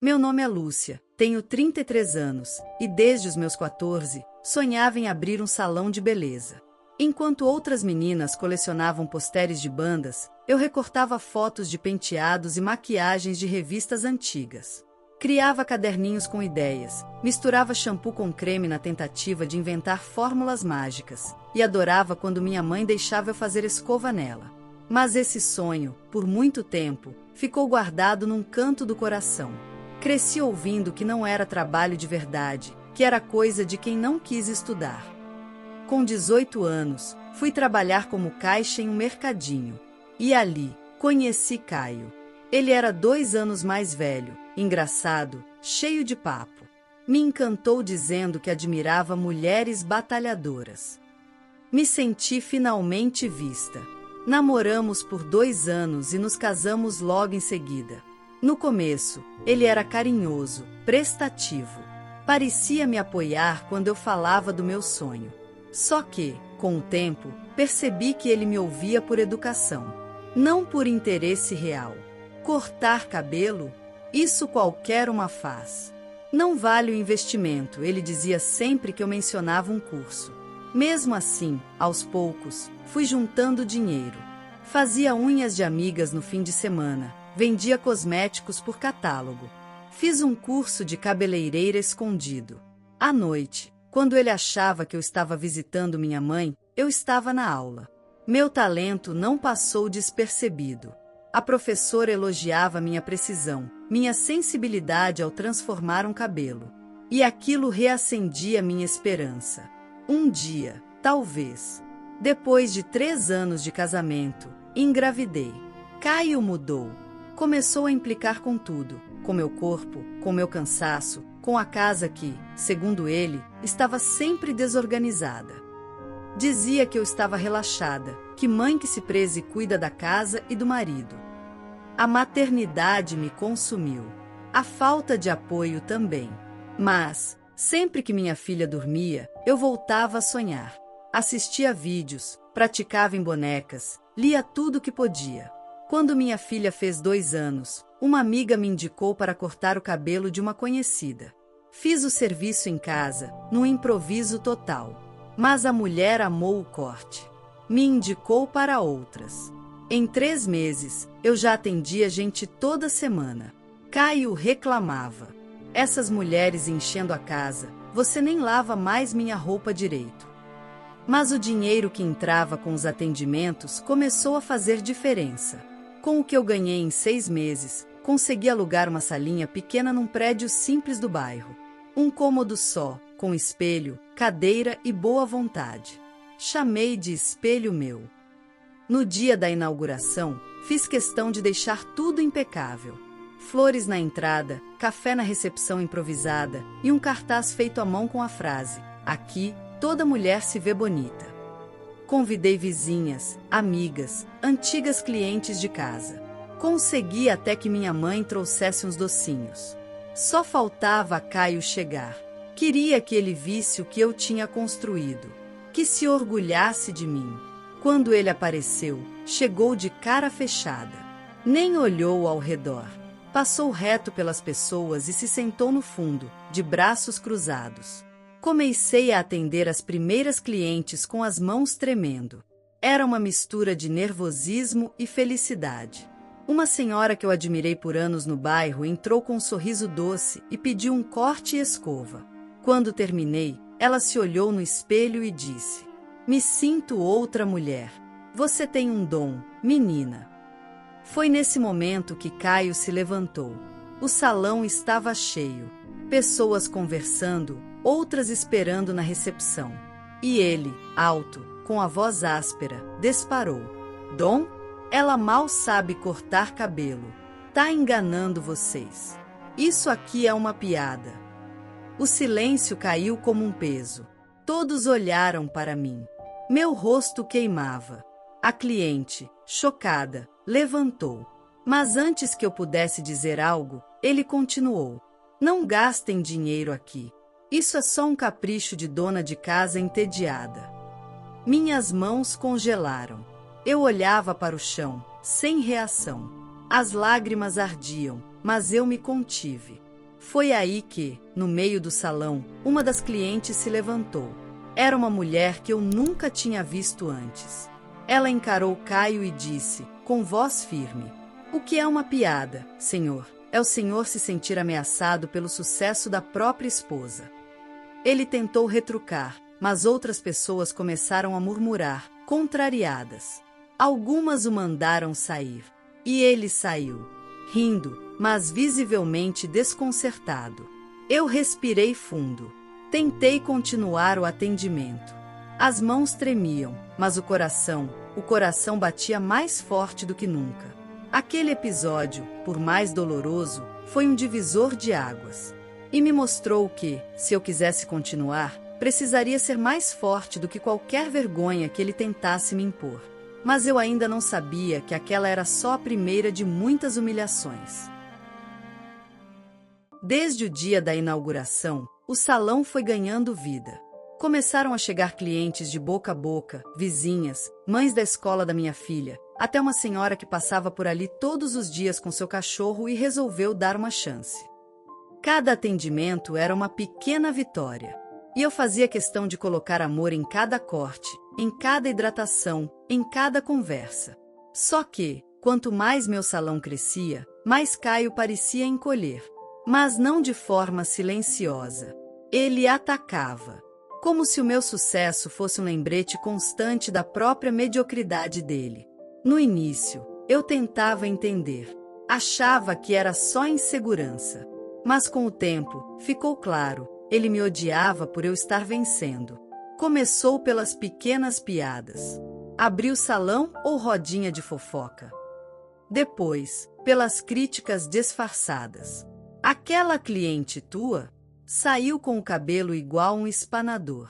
Meu nome é Lúcia, tenho 33 anos, e desde os meus 14, sonhava em abrir um salão de beleza. Enquanto outras meninas colecionavam posteres de bandas, eu recortava fotos de penteados e maquiagens de revistas antigas. Criava caderninhos com ideias, misturava shampoo com creme na tentativa de inventar fórmulas mágicas, e adorava quando minha mãe deixava eu fazer escova nela. Mas esse sonho, por muito tempo, ficou guardado num canto do coração. Cresci ouvindo que não era trabalho de verdade, que era coisa de quem não quis estudar. Com 18 anos, fui trabalhar como caixa em um mercadinho. E ali, conheci Caio. Ele era 2 anos mais velho, engraçado, cheio de papo. Me encantou dizendo que admirava mulheres batalhadoras. Me senti finalmente vista. Namoramos por 2 anos e nos casamos logo em seguida. No começo, ele era carinhoso, prestativo. Parecia me apoiar quando eu falava do meu sonho. Só que, com o tempo, percebi que ele me ouvia por educação, não por interesse real. Cortar cabelo? Isso qualquer uma faz. Não vale o investimento, ele dizia sempre que eu mencionava um curso. Mesmo assim, aos poucos, fui juntando dinheiro. Fazia unhas de amigas no fim de semana, vendia cosméticos por catálogo. Fiz um curso de cabeleireira escondido. À noite, quando ele achava que eu estava visitando minha mãe, eu estava na aula. Meu talento não passou despercebido. A professora elogiava minha precisão, minha sensibilidade ao transformar um cabelo. E aquilo reacendia minha esperança. Um dia, talvez. Depois de 3 anos de casamento, engravidei. Caio mudou. Começou a implicar com tudo, com meu corpo, com meu cansaço, com a casa que, segundo ele, estava sempre desorganizada. Dizia que eu estava relaxada, que mãe que se preze cuida da casa e do marido. A maternidade me consumiu. A falta de apoio também. Mas, sempre que minha filha dormia, eu voltava a sonhar. Assistia vídeos, praticava em bonecas, lia tudo o que podia. Quando minha filha fez 2 anos, uma amiga me indicou para cortar o cabelo de uma conhecida. Fiz o serviço em casa, num improviso total. Mas a mulher amou o corte. Me indicou para outras. Em 3 meses, eu já atendia gente toda semana. Caio reclamava. Essas mulheres enchendo a casa, você nem lava mais minha roupa direito. Mas o dinheiro que entrava com os atendimentos começou a fazer diferença. Com o que eu ganhei em 6 meses, consegui alugar uma salinha pequena num prédio simples do bairro. Um cômodo só, com espelho, cadeira e boa vontade. Chamei de espelho meu. No dia da inauguração, fiz questão de deixar tudo impecável. Flores na entrada, café na recepção improvisada e um cartaz feito à mão com a frase: "Aqui, toda mulher se vê bonita". Convidei vizinhas, amigas, antigas clientes de casa. Consegui até que minha mãe trouxesse uns docinhos. Só faltava a Caio chegar. Queria que ele visse o que eu tinha construído, que se orgulhasse de mim. Quando ele apareceu, chegou de cara fechada. Nem olhou ao redor. Passou reto pelas pessoas e se sentou no fundo, de braços cruzados. Comecei a atender as primeiras clientes com as mãos tremendo. Era uma mistura de nervosismo e felicidade. Uma senhora que eu admirei por anos no bairro entrou com um sorriso doce e pediu um corte e escova. Quando terminei, ela se olhou no espelho e disse: "Me sinto outra mulher. Você tem um dom, menina." Foi nesse momento que Caio se levantou. O salão estava cheio. Pessoas conversando, outras esperando na recepção. E ele, alto, com a voz áspera, disparou: "Dom? Ela mal sabe cortar cabelo. Tá enganando vocês. Isso aqui é uma piada." O silêncio caiu como um peso. Todos olharam para mim. Meu rosto queimava. A cliente, chocada, levantou. Mas antes que eu pudesse dizer algo, ele continuou: "Não gastem dinheiro aqui. Isso é só um capricho de dona de casa entediada." Minhas mãos congelaram. Eu olhava para o chão, sem reação. As lágrimas ardiam, mas eu me contive. Foi aí que, no meio do salão, uma das clientes se levantou. Era uma mulher que eu nunca tinha visto antes. Ela encarou Caio e disse, com voz firme: "O que é uma piada, senhor? É o senhor se sentir ameaçado pelo sucesso da própria esposa." Ele tentou retrucar, mas outras pessoas começaram a murmurar, contrariadas. Algumas o mandaram sair. E ele saiu, rindo, mas visivelmente desconcertado. Eu respirei fundo. Tentei continuar o atendimento. As mãos tremiam, mas o coração batia mais forte do que nunca. Aquele episódio, por mais doloroso, foi um divisor de águas. E me mostrou que, se eu quisesse continuar, precisaria ser mais forte do que qualquer vergonha que ele tentasse me impor. Mas eu ainda não sabia que aquela era só a primeira de muitas humilhações. Desde o dia da inauguração, o salão foi ganhando vida. Começaram a chegar clientes de boca a boca, vizinhas, mães da escola da minha filha, até uma senhora que passava por ali todos os dias com seu cachorro e resolveu dar uma chance. Cada atendimento era uma pequena vitória. E eu fazia questão de colocar amor em cada corte, em cada hidratação, em cada conversa. Só que, quanto mais meu salão crescia, mais Caio parecia encolher. Mas não de forma silenciosa. Ele atacava. Como se o meu sucesso fosse um lembrete constante da própria mediocridade dele. No início, eu tentava entender. Achava que era só insegurança. Mas com o tempo, ficou claro, ele me odiava por eu estar vencendo. Começou pelas pequenas piadas. Abriu salão ou rodinha de fofoca. Depois, pelas críticas disfarçadas. Aquela cliente tua saiu com o cabelo igual um espanador.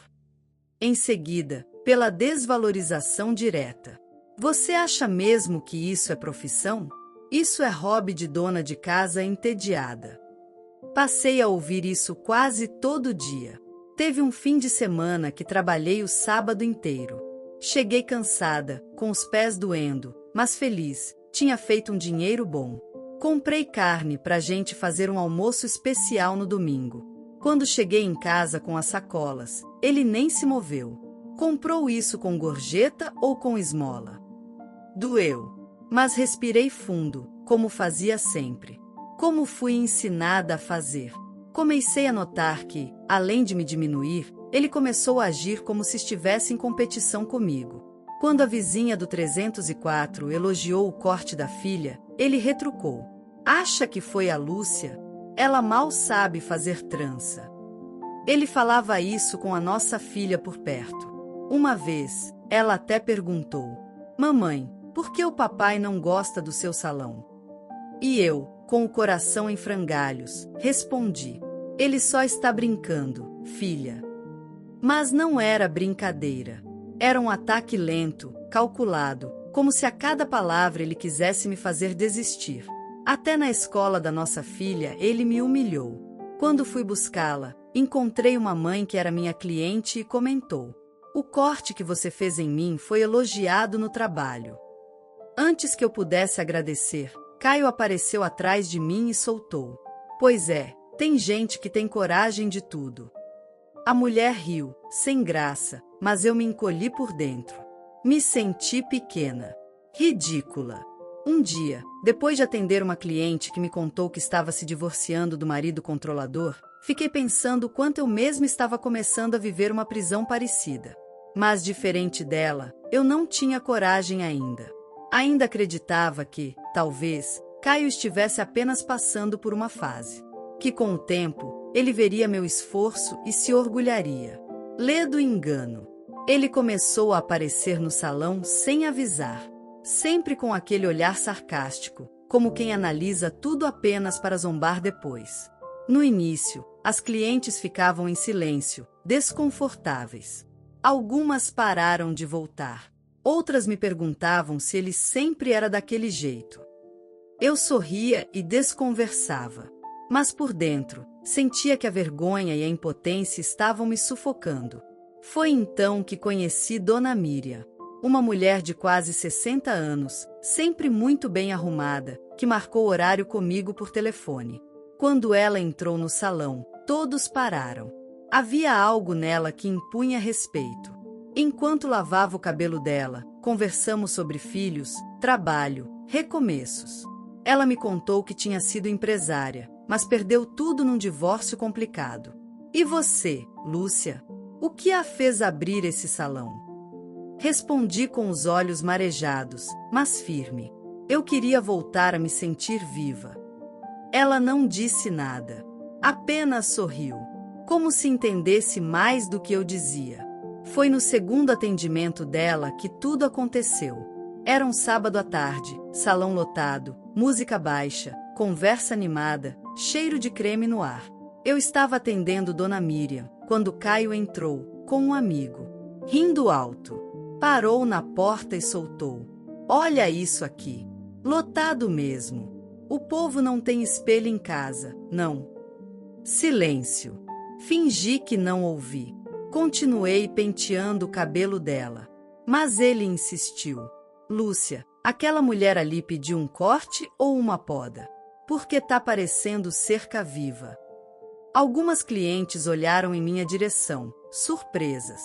Em seguida, pela desvalorização direta. Você acha mesmo que isso é profissão? Isso é hobby de dona de casa entediada. Passei a ouvir isso quase todo dia. Teve um fim de semana que trabalhei o sábado inteiro. Cheguei cansada, com os pés doendo, mas feliz, tinha feito um dinheiro bom. Comprei carne pra gente fazer um almoço especial no domingo. Quando cheguei em casa com as sacolas, ele nem se moveu. Comprou isso com gorjeta ou com esmola? Doeu. Mas respirei fundo, como fazia sempre. Como fui ensinada a fazer. Comecei a notar que, além de me diminuir, ele começou a agir como se estivesse em competição comigo. Quando a vizinha do 304 elogiou o corte da filha, ele retrucou. Acha que foi a Lúcia? Ela mal sabe fazer trança. Ele falava isso com a nossa filha por perto. Uma vez, ela até perguntou: Mamãe, por que o papai não gosta do seu salão? E eu, com o coração em frangalhos, respondi: Ele só está brincando, filha. Mas não era brincadeira. Era um ataque lento, calculado, como se a cada palavra ele quisesse me fazer desistir. Até na escola da nossa filha ele me humilhou. Quando fui buscá-la, encontrei uma mãe que era minha cliente e comentou: O corte que você fez em mim foi elogiado no trabalho. Antes que eu pudesse agradecer, Caio apareceu atrás de mim e soltou: Pois é, tem gente que tem coragem de tudo. A mulher riu, sem graça, mas eu me encolhi por dentro. Me senti pequena. Ridícula. Um dia, depois de atender uma cliente que me contou que estava se divorciando do marido controlador, fiquei pensando o quanto eu mesma estava começando a viver uma prisão parecida. Mas diferente dela, eu não tinha coragem ainda. Ainda acreditava que, talvez, Caio estivesse apenas passando por uma fase. Que com o tempo, ele veria meu esforço e se orgulharia. Ledo engano. Ele começou a aparecer no salão sem avisar. Sempre com aquele olhar sarcástico, como quem analisa tudo apenas para zombar depois. No início, as clientes ficavam em silêncio, desconfortáveis. Algumas pararam de voltar. Outras me perguntavam se ele sempre era daquele jeito. Eu sorria e desconversava. Mas por dentro, sentia que a vergonha e a impotência estavam me sufocando. Foi então que conheci Dona Miriam. Uma mulher de quase 60 anos, sempre muito bem arrumada, que marcou horário comigo por telefone. Quando ela entrou no salão, todos pararam. Havia algo nela que impunha respeito. Enquanto lavava o cabelo dela, conversamos sobre filhos, trabalho, recomeços. Ela me contou que tinha sido empresária, mas perdeu tudo num divórcio complicado. E você, Lúcia? O que a fez abrir esse salão? Respondi com os olhos marejados, mas firme. Eu queria voltar a me sentir viva. Ela não disse nada. Apenas sorriu, como se entendesse mais do que eu dizia. Foi no segundo atendimento dela que tudo aconteceu. Era um sábado à tarde, salão lotado, música baixa, conversa animada, cheiro de creme no ar. Eu estava atendendo Dona Miriam, quando Caio entrou, com um amigo. Rindo alto. Parou na porta e soltou: "Olha isso aqui. Lotado mesmo. O povo não tem espelho em casa, não." Silêncio. Fingi que não ouvi. Continuei penteando o cabelo dela. Mas ele insistiu: "Lúcia, aquela mulher ali pediu um corte ou uma poda? Porque tá parecendo cerca viva." Algumas clientes olharam em minha direção, surpresas.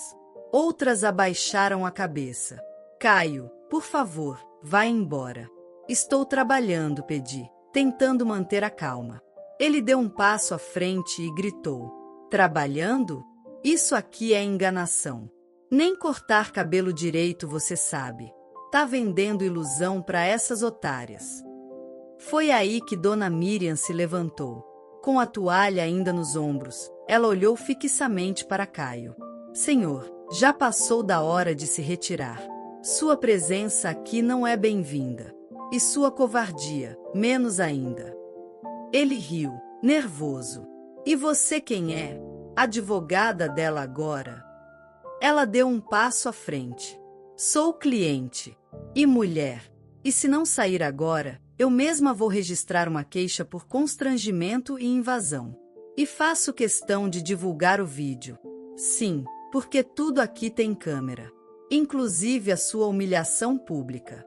Outras abaixaram a cabeça. "Caio, por favor, vá embora." "Estou trabalhando", pedi, tentando manter a calma. Ele deu um passo à frente e gritou: "Trabalhando? Isso aqui é enganação. Nem cortar cabelo direito você sabe. Tá vendendo ilusão para essas otárias." Foi aí que Dona Miriam se levantou. Com a toalha ainda nos ombros, ela olhou fixamente para Caio. "Senhor, já passou da hora de se retirar. Sua presença aqui não é bem-vinda. E sua covardia, menos ainda." Ele riu, nervoso. "E você quem é? Advogada dela agora?" Ela deu um passo à frente. "Sou cliente. E mulher. E se não sair agora, eu mesma vou registrar uma queixa por constrangimento e invasão. E faço questão de divulgar o vídeo. Sim, porque tudo aqui tem câmera. Inclusive a sua humilhação pública."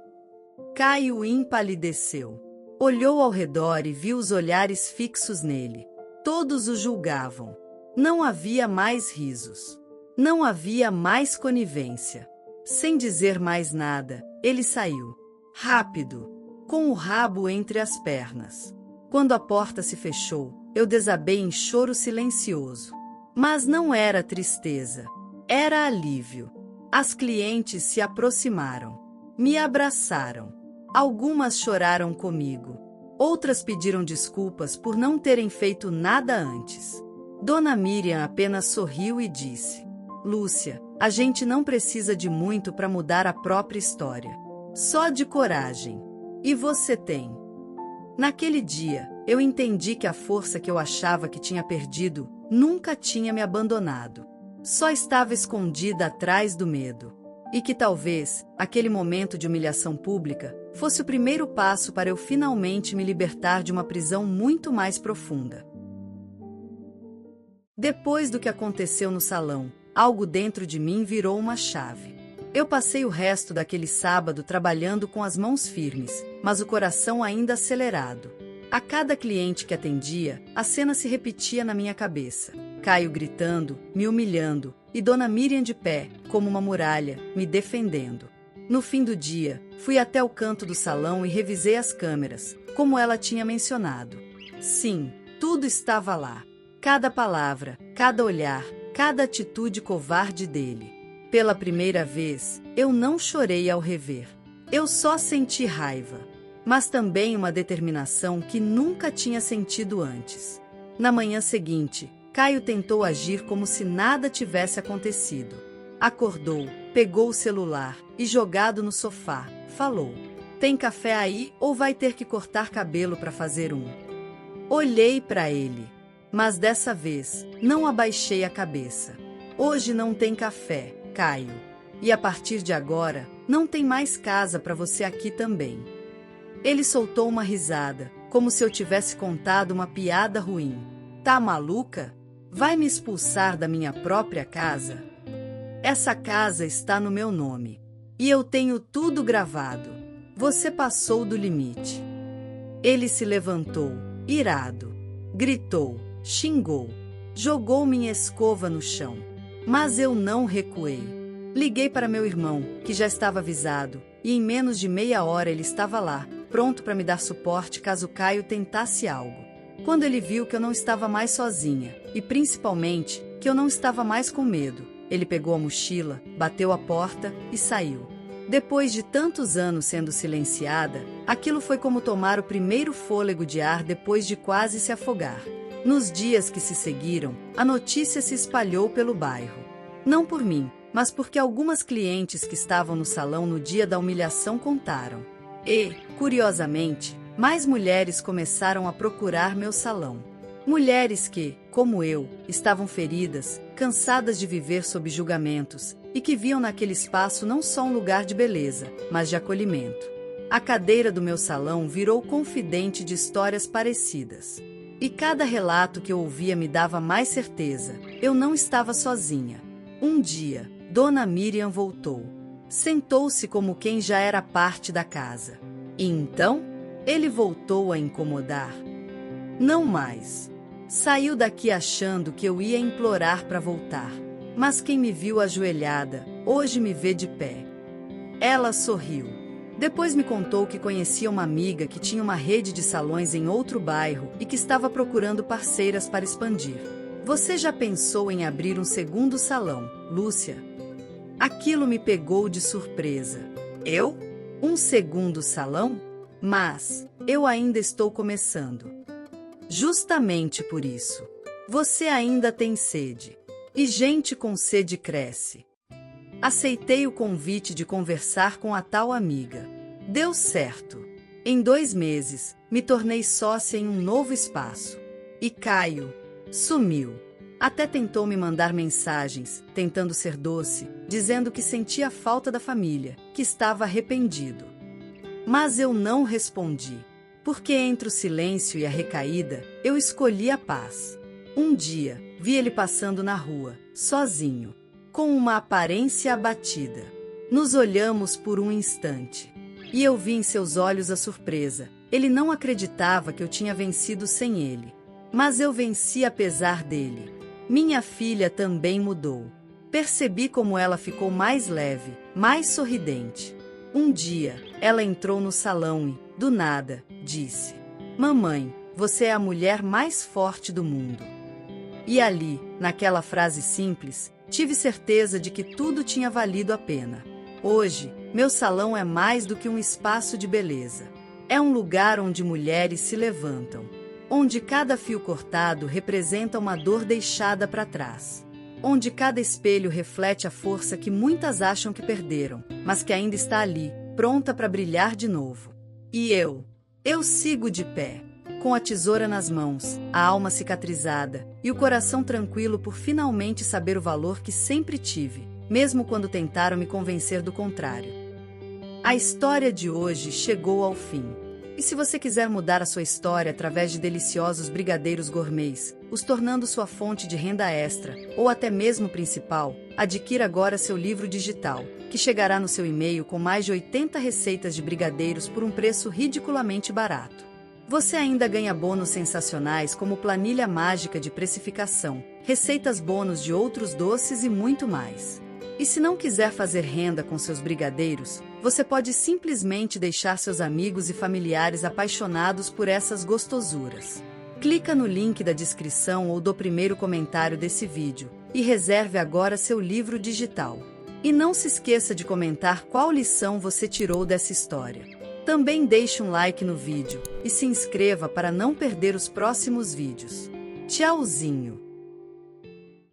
Caio empalideceu. Olhou ao redor e viu os olhares fixos nele. Todos o julgavam. Não havia mais risos. Não havia mais conivência. Sem dizer mais nada, ele saiu. Rápido, com o rabo entre as pernas. Quando a porta se fechou, eu desabei em choro silencioso. Mas não era tristeza. Era alívio. As clientes se aproximaram. Me abraçaram. Algumas choraram comigo. Outras pediram desculpas por não terem feito nada antes. Dona Miriam apenas sorriu e disse: "Lúcia, a gente não precisa de muito para mudar a própria história. Só de coragem. E você tem." Naquele dia, eu entendi que a força que eu achava que tinha perdido nunca tinha me abandonado. Só estava escondida atrás do medo. E que talvez, aquele momento de humilhação pública, fosse o primeiro passo para eu finalmente me libertar de uma prisão muito mais profunda. Depois do que aconteceu no salão, algo dentro de mim virou uma chave. Eu passei o resto daquele sábado trabalhando com as mãos firmes, mas o coração ainda acelerado. A cada cliente que atendia, a cena se repetia na minha cabeça. Caio gritando, me humilhando, e Dona Miriam de pé, como uma muralha, me defendendo. No fim do dia, fui até o canto do salão e revisei as câmeras, como ela tinha mencionado. Sim, tudo estava lá. Cada palavra, cada olhar, cada atitude covarde dele. Pela primeira vez, eu não chorei ao rever. Eu só senti raiva, mas também uma determinação que nunca tinha sentido antes. Na manhã seguinte, Caio tentou agir como se nada tivesse acontecido. Acordou, pegou o celular e, jogado no sofá, falou: "Tem café aí ou vai ter que cortar cabelo para fazer um?" Olhei para ele, mas dessa vez não abaixei a cabeça. "Hoje não tem café, Caio. E a partir de agora, não tem mais casa para você aqui também." Ele soltou uma risada, como se eu tivesse contado uma piada ruim. "Tá maluca? Vai me expulsar da minha própria casa? Essa casa está no meu nome. E eu tenho tudo gravado. Você passou do limite." Ele se levantou, irado. Gritou, xingou, jogou minha escova no chão. Mas eu não recuei. Liguei para meu irmão, que já estava avisado, e em menos de meia hora ele estava lá, pronto para me dar suporte caso Caio tentasse algo. Quando ele viu que eu não estava mais sozinha, e principalmente que eu não estava mais com medo, ele pegou a mochila, bateu a porta e saiu. Depois de tantos anos sendo silenciada, aquilo foi como tomar o primeiro fôlego de ar depois de quase se afogar. Nos dias que se seguiram, a notícia se espalhou pelo bairro. Não por mim, mas porque algumas clientes que estavam no salão no dia da humilhação contaram. E, curiosamente, mais mulheres começaram a procurar meu salão. Mulheres que, como eu, estavam feridas, cansadas de viver sob julgamentos, e que viam naquele espaço não só um lugar de beleza, mas de acolhimento. A cadeira do meu salão virou confidente de histórias parecidas. E cada relato que eu ouvia me dava mais certeza, eu não estava sozinha. Um dia, Dona Miriam voltou. Sentou-se como quem já era parte da casa. E então, ele voltou a incomodar. Não mais. Saiu daqui achando que eu ia implorar para voltar. Mas quem me viu ajoelhada, hoje me vê de pé. Ela sorriu. Depois me contou que conhecia uma amiga que tinha uma rede de salões em outro bairro e que estava procurando parceiras para expandir. Você já pensou em abrir um segundo salão, Lúcia? Aquilo me pegou de surpresa. Eu? Um segundo salão? Mas eu ainda estou começando. Justamente por isso. Você ainda tem sede. E gente com sede cresce. Aceitei o convite de conversar com a tal amiga. Deu certo. Em 2 meses, me tornei sócia em um novo espaço. E Caio sumiu. Até tentou me mandar mensagens, tentando ser doce, dizendo que sentia falta da família, que estava arrependido. Mas eu não respondi, porque entre o silêncio e a recaída, eu escolhi a paz. Um dia, vi ele passando na rua, sozinho, com uma aparência abatida. Nos olhamos por um instante. E eu vi em seus olhos a surpresa. Ele não acreditava que eu tinha vencido sem ele. Mas eu venci apesar dele. Minha filha também mudou. Percebi como ela ficou mais leve, mais sorridente. Um dia, ela entrou no salão e, do nada, disse: "Mamãe, você é a mulher mais forte do mundo." E ali, naquela frase simples, tive certeza de que tudo tinha valido a pena. Hoje, meu salão é mais do que um espaço de beleza. É um lugar onde mulheres se levantam. Onde cada fio cortado representa uma dor deixada para trás. Onde cada espelho reflete a força que muitas acham que perderam, mas que ainda está ali, pronta para brilhar de novo. E eu sigo de pé. Com a tesoura nas mãos, a alma cicatrizada e o coração tranquilo por finalmente saber o valor que sempre tive, mesmo quando tentaram me convencer do contrário. A história de hoje chegou ao fim. E se você quiser mudar a sua história através de deliciosos brigadeiros gourmets, os tornando sua fonte de renda extra, ou até mesmo principal, adquira agora seu livro digital, que chegará no seu e-mail com mais de 80 receitas de brigadeiros por um preço ridiculamente barato. Você ainda ganha bônus sensacionais como planilha mágica de precificação, receitas bônus de outros doces e muito mais. E se não quiser fazer renda com seus brigadeiros, você pode simplesmente deixar seus amigos e familiares apaixonados por essas gostosuras. Clica no link da descrição ou do primeiro comentário desse vídeo e reserve agora seu livro digital. E não se esqueça de comentar qual lição você tirou dessa história. Também deixe um like no vídeo e se inscreva para não perder os próximos vídeos. Tchauzinho!